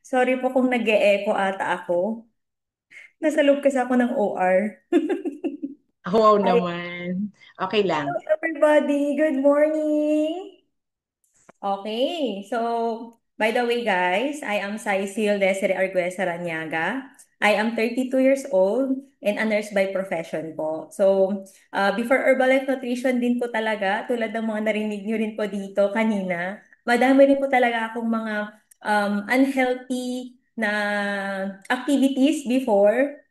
Sorry po kung nag-e-echo ata ako. Nasa loob kasi ako ng OR. Wow Hi, naman. Okay lang. hello everybody. Good morning. Okay, so by the way guys, I am Cecil Desiree Arguesa Ranyaga. I am 32 years old and a nurse by profession po. So, before Herbalife Nutrition din po talaga, tulad ng mga narinig nyo rin po dito kanina, madami rin po talaga akong mga unhealthy na activities before.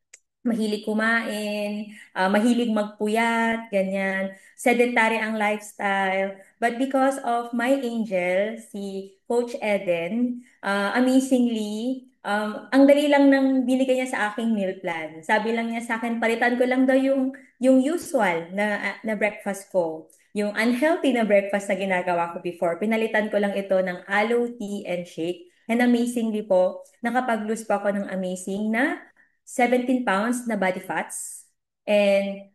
Mahilig kumain, mahilig magpuyat, ganyan. Sedentary ang lifestyle. But because of my angel, si Coach Eden, amazingly, ang dali lang nang binigay niya sa aking meal plan. Sabi lang niya sa akin, palitan ko lang daw yung usual na breakfast ko. Yung unhealthy na breakfast na ginagawa ko before, pinalitan ko lang ito ng aloe tea and shake. And amazingly po, nakapag-lose pa ako ng amazing na 17 pounds na body fats and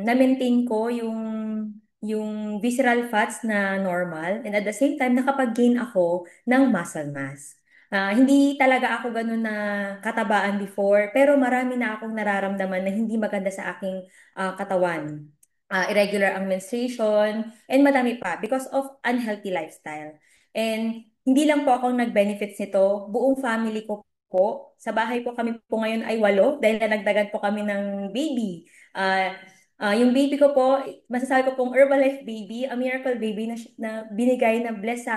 na-maintain ko yung visceral fats na normal and at the same time nakapag-gain ako ng muscle mass. Hindi talaga ako ganun na katabaan before pero marami na akong nararamdaman na hindi maganda sa aking katawan. Irregular ang menstruation and madami pa because of unhealthy lifestyle. And hindi lang po akong nag-benefits nito, buong family ko po. Sa bahay po kami po ngayon ay 8 dahil nagdagan po kami ng baby. Yung baby ko po, masasabi ko pong Herbalife baby, a miracle baby na binigay na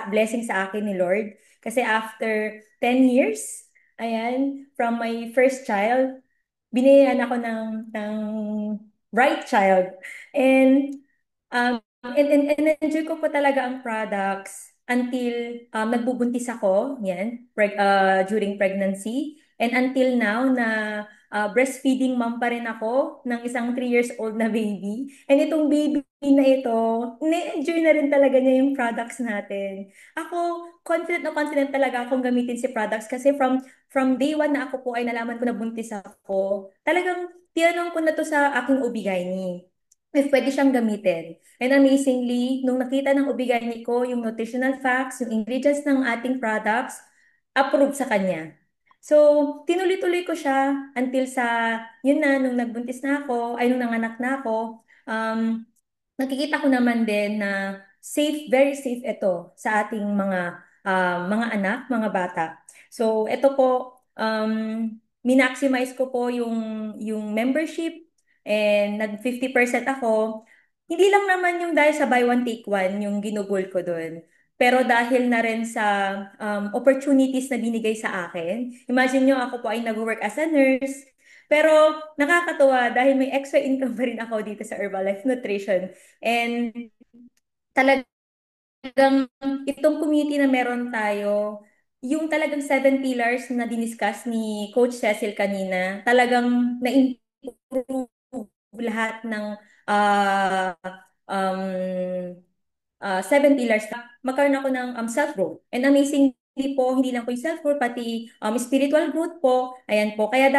blessing sa akin ni Lord. Kasi after 10 years, ayan, from my first child, binigyan ako ng right child. And and enjoy ko po talaga ang products until nagbubuntis ako, yan, during pregnancy. And until now na breastfeeding mom pa rin ako ng isang 3 years old na baby. And itong baby na ito, na-enjoy na rin talaga niya yung products natin. Ako, confident na confident talaga akong gamitin si products kasi from day one na ako po ay nalaman ko na buntis ako, talagang tinanong ko na to sa aking OB-GYN if pwede siyang gamitin. And amazingly, nung nakita ng OB-GYN ko yung nutritional facts, yung ingredients ng ating products, approved sa kanya. So, tinuloy-tuloy ko siya until yun na, nung nagbuntis na ako, ay nung nanganak na ako, nakikita ko naman din na safe, very safe ito sa ating mga anak, mga bata. So, ito po, minaximize ko po yung membership and nag 50% ako. Hindi lang naman yung dahil sa buy one take one yung ginugol ko doon. Pero dahil na rin sa opportunities na binigay sa akin. Imagine nyo, ako po ay nag-work as a nurse. Pero nakakatuwa dahil may extra income pa rin ako dito sa Herbalife Nutrition. And talagang itong community na meron tayo, yung talagang 7 pillars na diniscuss ni Coach Cecil kanina, talagang na-improve lahat ng ah, um, 7 pillars na magkaroon ako ng self-growth. And amazingly po, hindi lang po yung self-growth, pati spiritual growth po. Ayan po. Kaya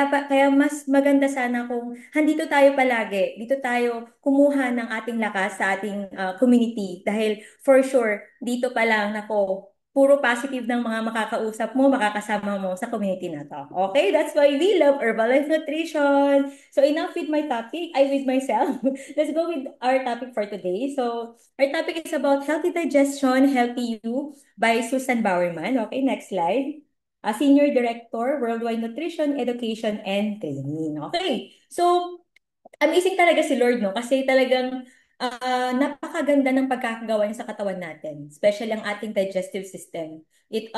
mas maganda sana kung handito tayo palagi. Dito tayo kumuha ng ating lakas sa ating community. Dahil for sure, dito pa lang, nako, puro positive ng mga makakausap mo, makakasama mo sa community na to. Okay? That's why we love Herbalife Nutrition. So enough with my topic, I with myself. Let's go with our topic for today. So, our topic is about Healthy Digestion, Healthy You by Susan Bowerman. Okay, next slide. Senior Director, Worldwide Nutrition, Education, and Training. Okay, so amazing talaga si Lord, no? Kasi talagang napakaganda ng pagkakagawa niya sa katawan natin, especially ang ating digestive system. It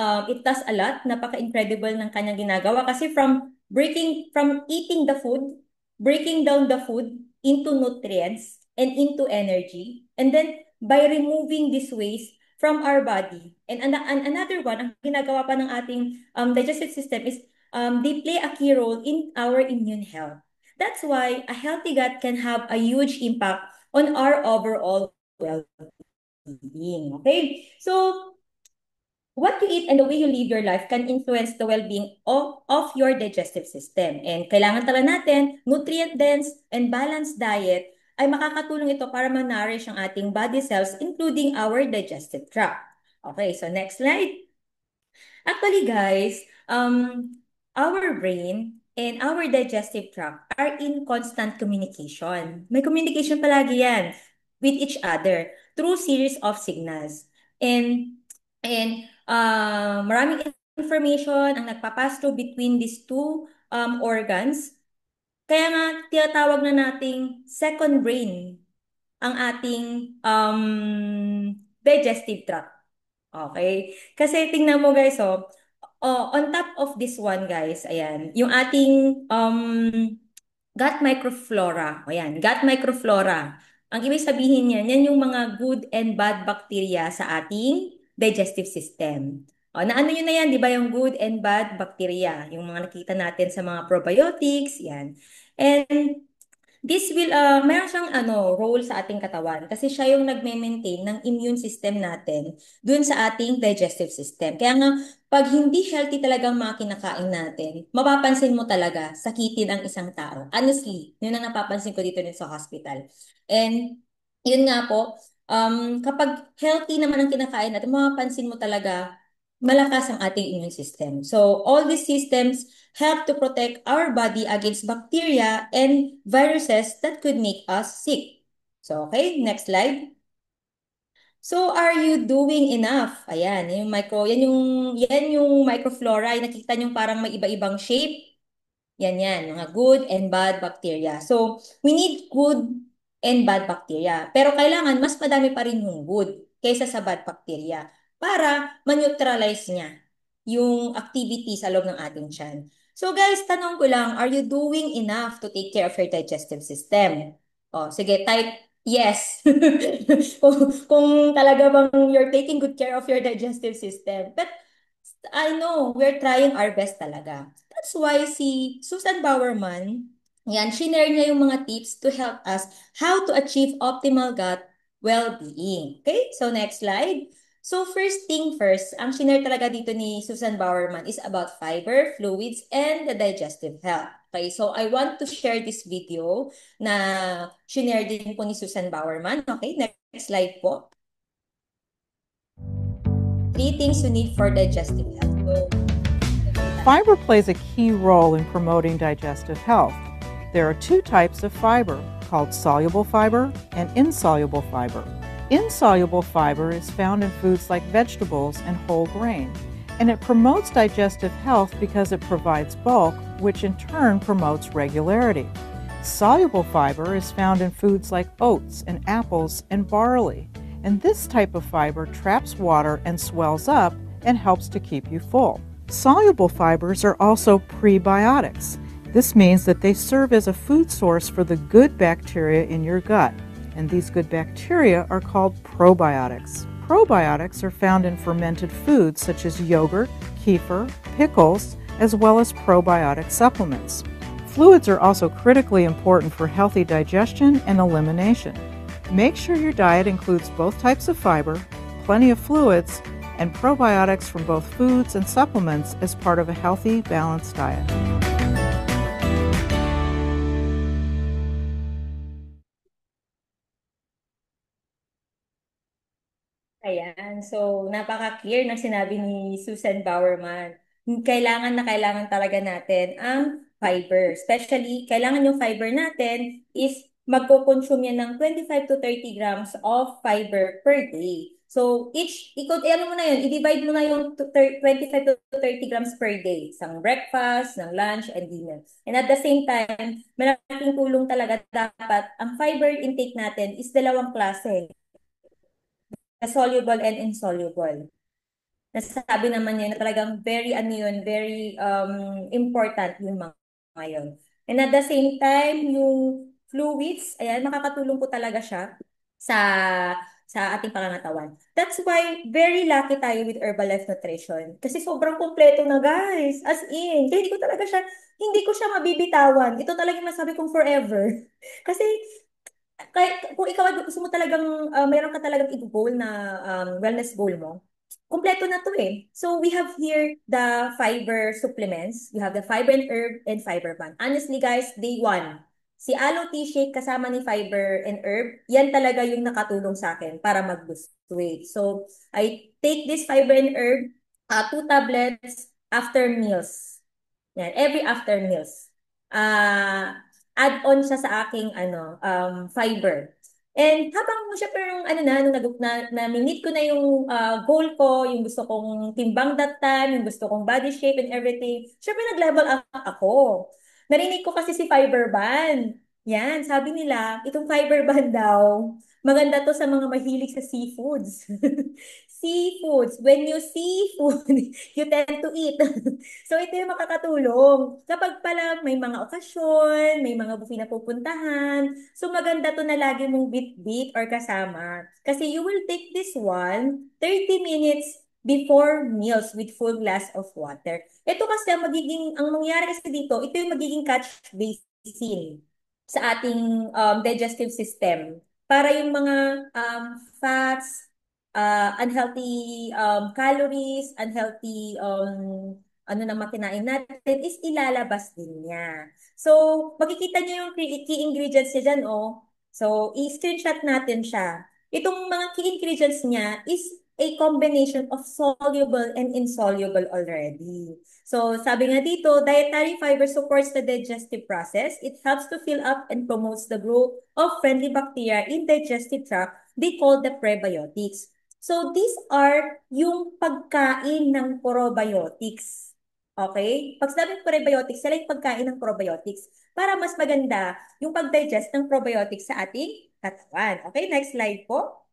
does a lot, napaka-incredible ng kanyang ginagawa kasi from eating the food, breaking down the food into nutrients and into energy, and then by removing these waste from our body. And another one, ang ginagawa pa ng ating digestive system is they play a key role in our immune health. That's why a healthy gut can have a huge impact on our overall well-being. Okay? So, what you eat and the way you live your life can influence the well-being of your digestive system. And kailangan talaga natin, nutrient-dense and balanced diet ay makakatulong ito para ma-nourish ang ating body cells, including our digestive tract. Okay, so next slide. Actually, guys, our brain and our digestive tract are in constant communication. May communication palagi yan with each other through series of signals. And maraming information ang nagpapass through between these two organs. Kaya nga, tinatawag na nating second brain ang ating digestive tract. Okay? Kasi tingnan mo guys, on top of this one guys, ayan, yung ating gut microflora. Ayan, gut microflora. Ang ibig sabihin niyan, yan yung mga good and bad bacteria sa ating digestive system. O, naano yun na yan, di ba yung good and bad bacteria? Yung mga nakita natin sa mga probiotics, yan. And meron siyang role sa ating katawan kasi siya yung nagme-maintain ng immune system natin dun sa ating digestive system. Kaya nga, pag hindi healthy talagang mga kinakain natin, mapapansin mo talaga, sakitin ang isang tao. Honestly, yun ang napapansin ko dito rin sa hospital. And yun nga po, kapag healthy naman ang kinakain natin, mapapansin mo talaga, malakas ang ating immune system. So, all these systems help to protect our body against bacteria and viruses that could make us sick. So, okay, next slide. So, are you doing enough? Ayan, yan yung microflora. Yung nakita nyo parang may iba-ibang shape. Yan, mga good and bad bacteria. So, we need good and bad bacteria. Pero kailangan mas madami pa rin yung good kaysa sa bad bacteria para ma-neutralize niya yung activity sa loob ng ating tiyan. So guys, tanong ko lang, are you doing enough to take care of your digestive system? O, sige, type yes. kung talaga bang you're taking good care of your digestive system. But I know, we're trying our best talaga. That's why si Susan Bowerman, yan, shinare niya yung mga tips to help us how to achieve optimal gut well-being. Okay, so next slide. So first thing first, ang shinare talaga dito ni Susan Bowerman is about fiber, fluids, and the digestive health. Okay, so I want to share this video na shinare din po ni Susan Bowerman. Okay, next slide po. 3 things you need for digestive health. So, fiber plays a key role in promoting digestive health. There are two types of fiber, called soluble fiber and insoluble fiber. Insoluble fiber is found in foods like vegetables and whole grain, and it promotes digestive health because it provides bulk, which in turn promotes regularity. Soluble fiber is found in foods like oats and apples and barley, and this type of fiber traps water and swells up and helps to keep you full. Soluble fibers are also prebiotics. This means that they serve as a food source for the good bacteria in your gut, and these good bacteria are called probiotics. Probiotics are found in fermented foods such as yogurt, kefir, pickles, as well as probiotic supplements. Fluids are also critically important for healthy digestion and elimination. Make sure your diet includes both types of fiber, plenty of fluids, and probiotics from both foods and supplements as part of a healthy, balanced diet. ayan. So, napaka-clear ng sinabi ni Susan Bowerman. Kailangan na kailangan talaga natin ang fiber. Especially, kailangan yung fiber natin is magko-consume yan ng 25 to 30 grams of fiber per day. So, ano mo na yun, i-divide mo na yung 25 to 30 grams per day. Isang breakfast, ng lunch, and dinner. And at the same time, malaking tulong talaga dapat ang fiber intake natin is dalawang klase, na soluble and insoluble. Nasasabi naman niya na talagang very important yung mga yun. And at the same time, yung fluids, ayan, makakatulong po talaga siya sa ating pangangatawan. That's why very lucky tayo with Herbalife Nutrition. Kasi sobrang kumpleto na guys. As in, kaya hindi ko siya mabibitawan. Ito talaga yung masabi kong forever. Kasi kahit kung ikaw ay gusto mo talagang mayroon ka talagang i-goal na wellness goal mo, kumpleto na to eh. So we have here the fiber supplements. We have the fiber and herb and fiber band. Honestly guys, day one, si Aloe Tea Shake kasama ni fiber and herb, yan talaga yung nakatulong sa akin para mag-boost weight. So I take this fiber and herb 2 tablets after meals. Yan, every after meals. Add-on siya sa aking fiber. And habang syempre nung na-meet ko na yung goal ko, yung gusto kong timbang that time, yung gusto kong body shape and everything, syempre nag-level up ako. Narinig ko kasi si Fiber Band. Yan, sabi nila, itong Fiber Band daw, maganda to sa mga mahilig sa seafoods. Seafoods. When you see food, you tend to eat. So, ito yung makakatulong. Kapag pala may mga okasyon, may mga buffet na pupuntahan, so maganda to na lagi mong bit-bit or kasama. Kasi you will take this one 30 minutes before meals with full glass of water. Ito kasi ang mangyayari kasi dito, ito yung magiging catch basin sa ating digestive system. Para yung mga fats, unhealthy calories, unhealthy ano na makinain natin is ilalabas din niya. So, makikita niyo yung key ingredients niya dyan, oh. So, i-screenshot natin siya. Itong mga key ingredients niya is a combination of soluble and insoluble already. So, sabi nga dito, dietary fiber supports the digestive process. It helps to fill up and promotes the growth of friendly bacteria in digestive tract. They call the prebiotics. So, these are yung pagkain ng probiotics. Okay? Pag sinabing prebiotics, sila yung pagkain ng probiotics para mas maganda yung pag-digest ng probiotics sa ating katawan. Okay, next slide po.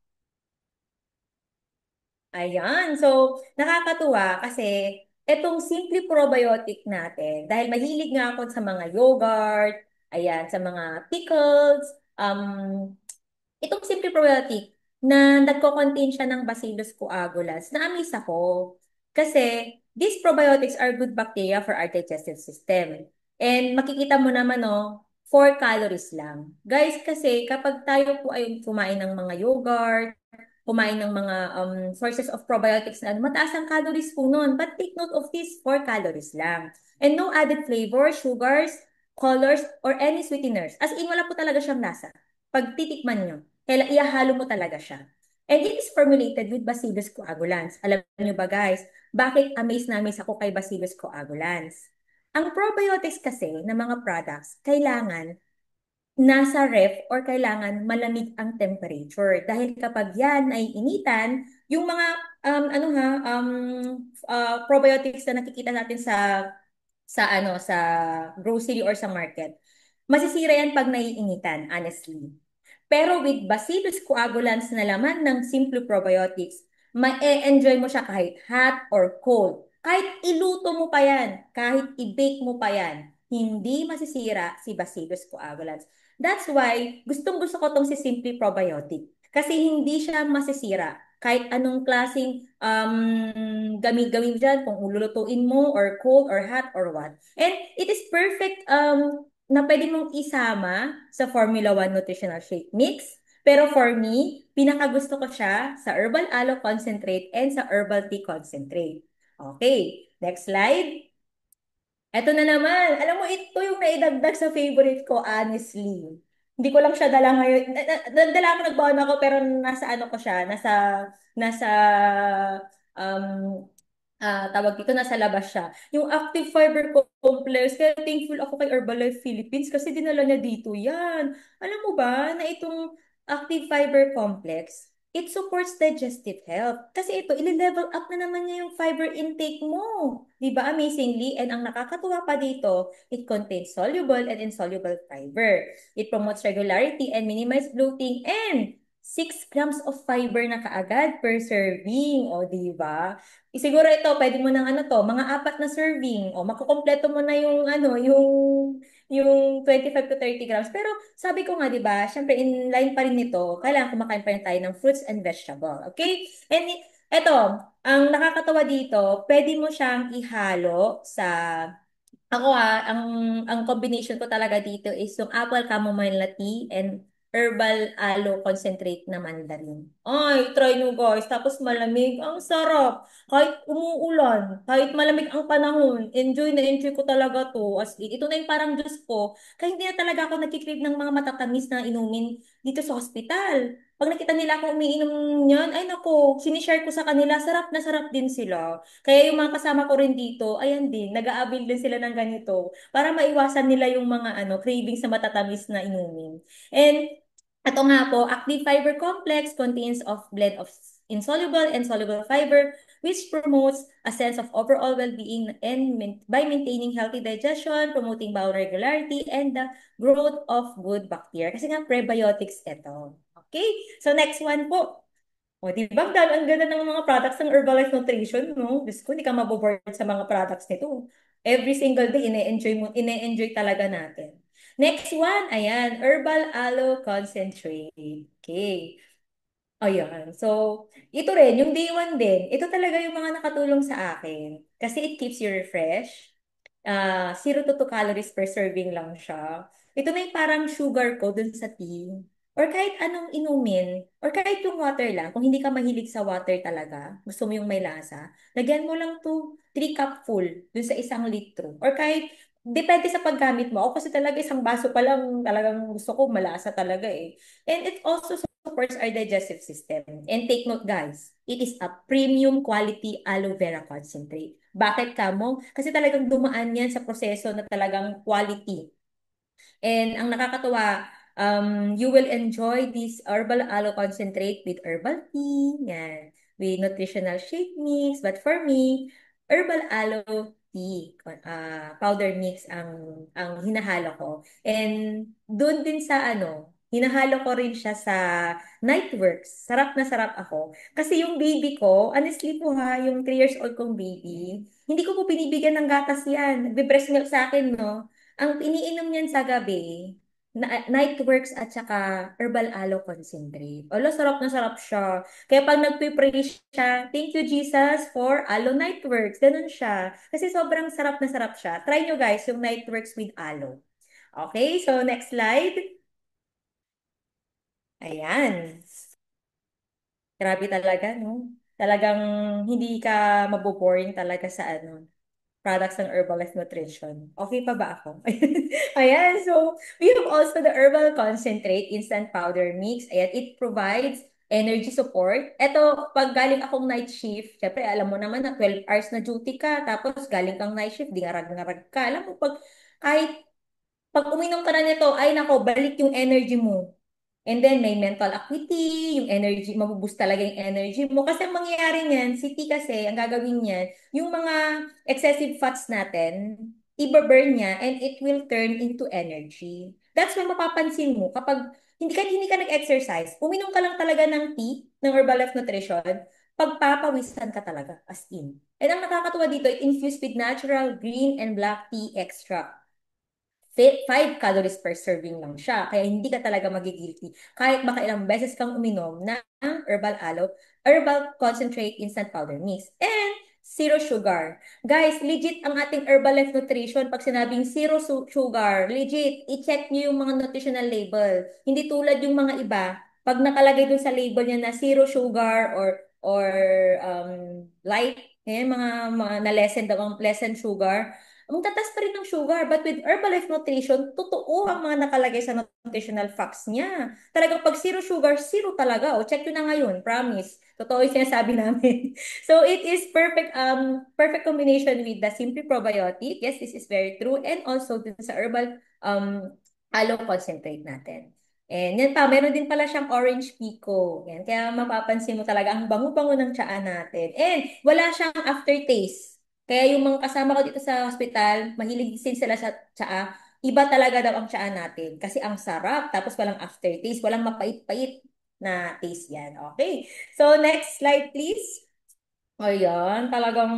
Ayan. So, nakakatuwa kasi itong Simply Probiotic natin, dahil mahilig nga ako sa mga yogurt, ayan, sa mga pickles, itong Simply Probiotic na nagko-contain siya ng Bacillus coagulans, na-amaze ako. Kasi these probiotics are good bacteria for our digestive system. And makikita mo naman, no, 4 calories lang. Guys, kasi kapag tayo po ay kumain ng mga yogurt, kumain ng mga sources of probiotics na mataas ang calories po nun. But take note of this, 4 calories lang. And no added flavor, sugars, colors, or any sweeteners. As in, wala po talaga siyang lasa. Pag titikman nyo, kaya ihalo mo talaga siya. And it is formulated with Bacillus coagulans. Alam niyo ba guys, bakit amaze na amaze ako kay Bacillus coagulans? Ang probiotics kasi na mga products, kailangan nasa ref or kailangan malamig ang temperature. Dahil kapag yan ay initan, yung mga probiotics na nakikita natin sa grocery or sa market, masisira yan pag naiinitan, honestly. Pero with Bacillus coagulans na laman ng Simple Probiotics, ma-enjoy mo siya kahit hot or cold. Kahit iluto mo pa yan, kahit i-bake mo pa yan, hindi masisira si Bacillus coagulans. That's why gustong-gusto ko tong si Simply Probiotic. Kasi hindi siya masisira. Kahit anong klaseng gamit-gamit dyan, kung ululutuin mo or cold or hot or what. And it is perfect na pwede mong isama sa Formula 1 Nutritional Shake Mix. Pero for me, pinakagusto ko siya sa Herbal Aloe Concentrate and sa Herbal Tea Concentrate. Okay, next slide. Eto na naman. Alam mo, ito yung naidagdag sa favorite ko, honestly. Hindi ko lang siya dala ngayon. Dala ako, nagbaon ako, pero nasa ano ko siya, nasa, um, tawag dito, nasa labas siya. Yung Active Fiber Complex, kaya thankful ako kay Herbalife Philippines kasi dinala niya dito yan. Alam mo ba na itong Active Fiber Complex, it supports digestive health. Kasi ito, ile-level up na naman niya yung fiber intake mo. Di ba? Amazingly. And ang nakakatuwa pa dito, it contains soluble and insoluble fiber. It promotes regularity and minimize bloating and 6 grams of fiber na kaagad per serving. O, di ba? Siguro ito, pwede mo ng mga 4 na serving. O, makukompleto mo na yung 25 to 30 grams. Pero sabi ko nga, di ba, syempre in line pa rin nito, kailangan kumakain pa rin tayo ng fruits and vegetable. Okay? And eto, ang nakakatawa dito, pwede mo siyang ihalo sa ako ang combination ko talaga dito is yung apple chamomile tea and herbal aloe concentrate na mandarin. Ay, try nyo guys. Tapos malamig. Ang sarap. Kahit umuulan, kahit malamig ang panahon, enjoy na enjoy ko talaga to. As in, ito na yung parang juice ko. Kaya hindi na talaga ako nagkikrave ng mga matatamis na inumin dito sa hospital. Pag nakita nila ako umiinom niyan, ay naku, sinishare ko sa kanila, sarap na sarap din sila. Kaya yung mga kasama ko rin dito, ayan din, nag-aabil din sila ng ganito para maiwasan nila yung mga cravings na matatamis na inumin. And ito nga po, active fiber complex contains of blend of insoluble and soluble fiber which promotes a sense of overall well-being and by maintaining healthy digestion, promoting bowel regularity, and the growth of good bacteria. Kasi nga prebiotics ito. Okay? So next one po. O, di ba? Ang ganda ng mga products ng Herbalife Nutrition, no? Diyos ko, hindi ka maboboard sa mga products nito. Every single day, ine-enjoy talaga natin. Next one, ayan, Herbal Aloe Concentrate. Okay. Ayan. So, ito rin, yung day one din, ito talaga yung mga nakatulong sa akin. Kasi it keeps you refreshed. 0 to 2 calories per serving lang siya. Ito na yung parang sugar ko dun sa tea. Or kahit anong inumin. Or kahit yung water lang. Kung hindi ka mahilig sa water talaga, gusto mo yung may lasa, lagyan mo lang to 3 cup full dun sa 1 litro. Or kahit, depende sa paggamit mo. Ako kasi talaga isang baso pa lang talagang gusto ko malasa talaga eh. And it also supports our digestive system. And take note guys, it is a premium quality aloe vera concentrate. Bakit kamo? Kasi talagang dumaan yan sa proseso na talagang quality. And ang nakakatuwa, you will enjoy this herbal aloe concentrate with herbal tea, yan, with nutritional shake mix. But for me, herbal aloe tea, powder mix ang hinahalo ko. And doon din sa hinahalo ko rin siya sa Nightworks. Sarap na sarap ako. Kasi yung baby ko, honestly po ha, yung 3 years old kong baby, hindi ko po binibigyan ng gatas yan. Nagbe-breast milk sa akin, no? Ang iniinom niyan sa gabi, Nightworks at saka Herbal Aloe Concentrate. Alo, sarap na sarap siya. Kaya pag nagpe-pray siya, thank you Jesus for Aloe Nightworks. Ganun siya. Kasi sobrang sarap na sarap siya. Try nyo guys yung Nightworks with Aloe. Okay, so next slide. Ayan. Grabe talaga, no? Talagang hindi ka maboboring talaga sa products ng Herbalife Nutrition. Okay pa ba ako? Ayan, so we have also the Herbal Concentrate Instant Powder Mix. Ayan, it provides energy support. Ito, pag galing akong night shift, syempre alam mo naman na 12 hours na duty ka, tapos galing kang night shift, di ngarag-ngarag ka. Alam mo, kahit pag uminom ka na nito, ay nako, balik yung energy mo. And then may mental acuity, yung energy, mabuboost talaga yung energy mo. Kasi ang mangyayari niyan, si T kasi, ang gagawin niyan, yung mga excessive fats natin, i-burn niya and it will turn into energy. That's why mapapansin mo, kapag hindi ka nag-exercise, uminom ka lang talaga ng tea, ng Herbalife Nutrition, pagpapawisan ka talaga, as in. And ang nakakatuwa dito, it infused with natural green and black tea extract. 5 calories per serving lang siya. Kaya hindi ka talaga magigilty. Kahit baka ilang beses kang uminom ng herbal aloe, herbal concentrate instant powder mix. And zero sugar. Guys, legit ang ating Herbalife Nutrition. Pag sinabing sugar, legit, i-check nyo yung mga nutritional label. Hindi tulad yung mga iba. Pag nakalagay dun sa label niya na zero sugar or light, mga na-lessen daw ang pleasant sugar, ang tatas pa rin ng sugar. But with Herbalife Nutrition, totoo ang mga nakalagay sa nutritional facts niya. Talagang pag zero sugar, zero talaga. O, check nyo na ngayon. Promise. Totoo yung sinasabi namin. So, it is perfect combination with the Simply Probiotic. Yes, this is very true. And also dun sa herbal aloe concentrate natin. And yan pa, meron din pala siyang orange pico. Yan, kaya mapapansin mo talaga ang bango-bango ng tsaa natin. And wala siyang aftertaste. Kaya yung mga kasama ko dito sa hospital, mahilig din sila sa tsaa. Iba talaga daw ang tsaa natin. Kasi ang sarap, tapos walang aftertaste, walang mapait-pait na taste yan. Okay. So, next slide, please. Ayan, talagang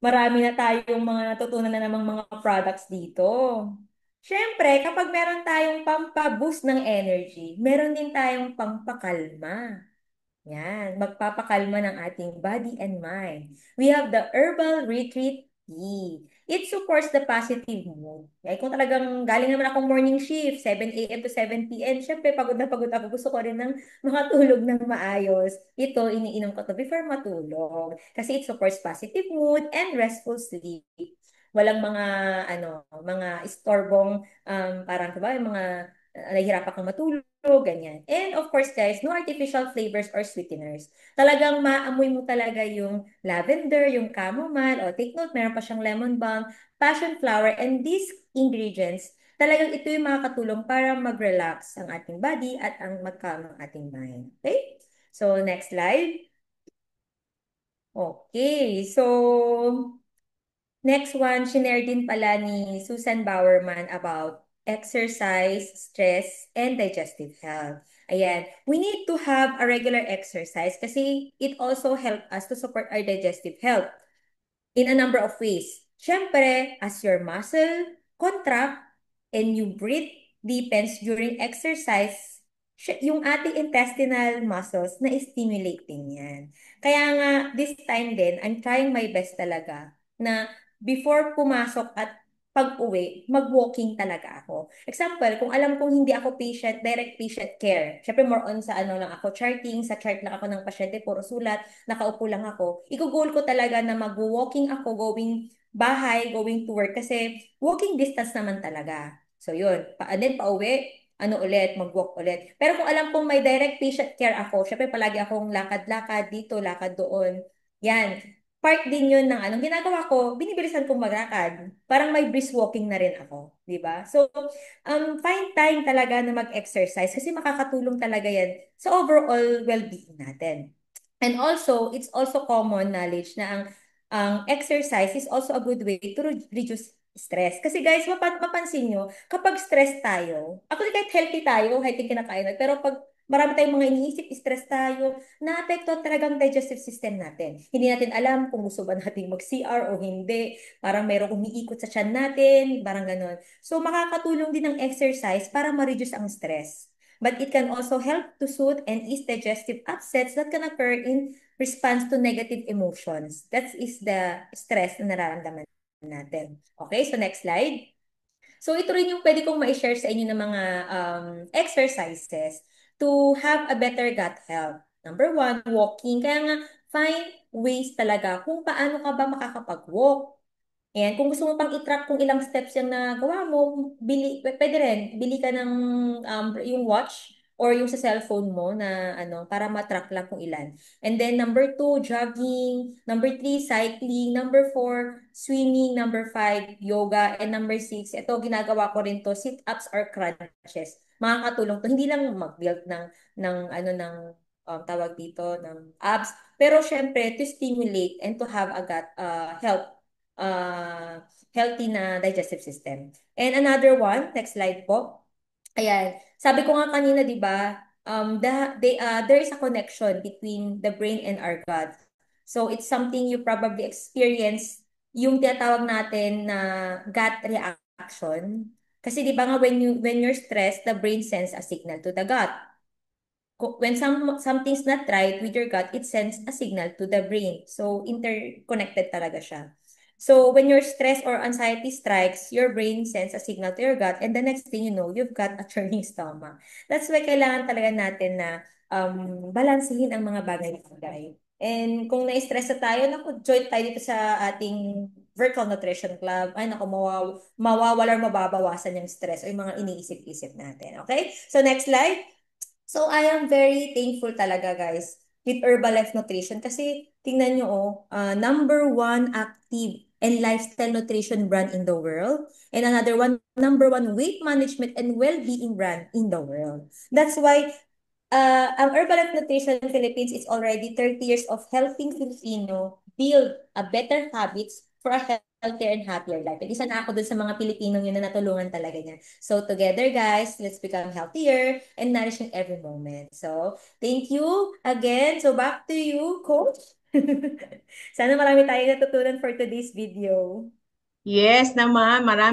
marami na tayong mga natutunan na namang mga products dito. Siyempre, kapag meron tayong pampaboost ng energy, meron din tayong pampakalma. Yan, magpapakalma ng ating body and mind. We have the Herbal Retreat Tea. It supports the positive mood. Kaya kung talagang galing naman akong morning shift, 7 a.m. to 7 p.m., syempre pagod na pagod ako. Gusto ko rin ng makatulog ng maayos. Ito, iniinom ko to before matulog. Kasi it supports positive mood and restful sleep. Walang mga, mga istorbong, parang, diba, yung mga nahihirapan kang matulog, ganyan. And of course, guys, no artificial flavors or sweeteners. Talagang maamoy mo talaga yung lavender, yung chamomile, o take note, meron pa siyang lemon balm, passion flower, and these ingredients, talagang ito yung makakatulong para mag-relax ang ating body at ang mag-calm ang ating mind. Okay? So, next slide. Okay, so next one, shinare din pala ni Susan Bowerman about exercise, stress, and digestive health. Ayan, we need to have a regular exercise kasi it also help us to support our digestive health in a number of ways. Siyempre, as your muscle contract and you breathe deepens during exercise, yung ating intestinal muscles na stimulate din yan. Kaya nga, this time din, I'm trying my best talaga na before pumasok at pag-uwi, mag-walking talaga ako. Example, kung alam kong hindi ako patient, direct patient care. Syempre more on sa ano lang ako, charting, sa chart lang ako ng pasyente, puro sulat, nakaupo lang ako. Iko-goal ko talaga na mag-walking ako, going bahay, going to work, kasi walking distance naman talaga. So yun, and then pauwi, ano ulit, mag-walk ulit. Pero kung alam kong may direct patient care ako, syempre palagi akong lakad-lakad dito, lakad doon. Yan, part din yun ng anong ginagawa ko, binibilisan kong maglakad. Parang may brisk walking na rin ako, di ba? So, find time talaga na mag-exercise kasi makakatulong talaga yan sa overall well-being natin. And also, it's also common knowledge na ang exercise is also a good way to reduce stress. Kasi guys, mapansin nyo, kapag stress tayo, actually kahit healthy tayo, healthy kinakain natin, pero pag marami tayong mga iniisip, stress tayo, naapektuhan talagang digestive system natin. Hindi natin alam kung gusto ba natin mag-CR o hindi. Parang mayroong umiikot sa tiyan natin, parang ganun. So, makakatulong din ang exercise para ma-reduce ang stress. But it can also help to soothe and ease digestive upsets that can occur in response to negative emotions. That is the stress na nararamdaman natin. Okay, so next slide. So ito rin yung pwede kong ma-share sa inyo ng mga exercises to have a better gut health. Number one, walking. Kaya nga, find ways talaga kung paano ka ba makakapag-walk. And kung gusto mo pang i-track kung ilang steps yung nagawa mo, pwede rin, bili ka ng yung watch or yung sa cellphone mo na ano, para matrack lang kung ilan. And then number two, jogging. Number three, cycling. Number four, swimming. Number five, yoga. And number six, ito ginagawa ko rin to, sit-ups or crunches. Makakatulong to. Hindi lang mag-build ng ano ng tawag dito ng abs, pero syempre to stimulate and to have a gut health uh, healthy na digestive system. And another one, next slide po. Ayan, sabi ko nga kanina, di ba, there is a connection between the brain and our gut. So it's something you probably experience, yung tinatawag natin na gut reaction. Kasi di ba nga when you're stressed, the brain sends a signal to the gut. When something's not right with your gut, it sends a signal to the brain. So, interconnected talaga siya. So, when your stress or anxiety strikes, your brain sends a signal to your gut, and the next thing you know, you've got a churning stomach. That's why kailangan talaga natin na balansehin ang mga bagay-bagay. And kung na-stress na tayo, naku, join tayo dito sa ating virtual nutrition club. Ay, naku, mawawala or mababawasan yung stress o yung mga iniisip-isip natin. Okay? So, next slide. So, I am very thankful talaga, guys, with Herbalife Nutrition kasi tingnan nyo, number one active and lifestyle nutrition brand in the world, and another one, number one weight management and well-being brand in the world. That's why ang Herbalife Nutrition Philippines is already 30 years of helping Filipino build a better habits for a healthier and happier life. And isa na ako dun sa mga Pilipinong yun na natulungan talaga niya. So together guys, let's become healthier and nourishing every moment. So thank you again. So back to you, Coach. Sana marami tayong natutunan for today's video. Yes naman, marami.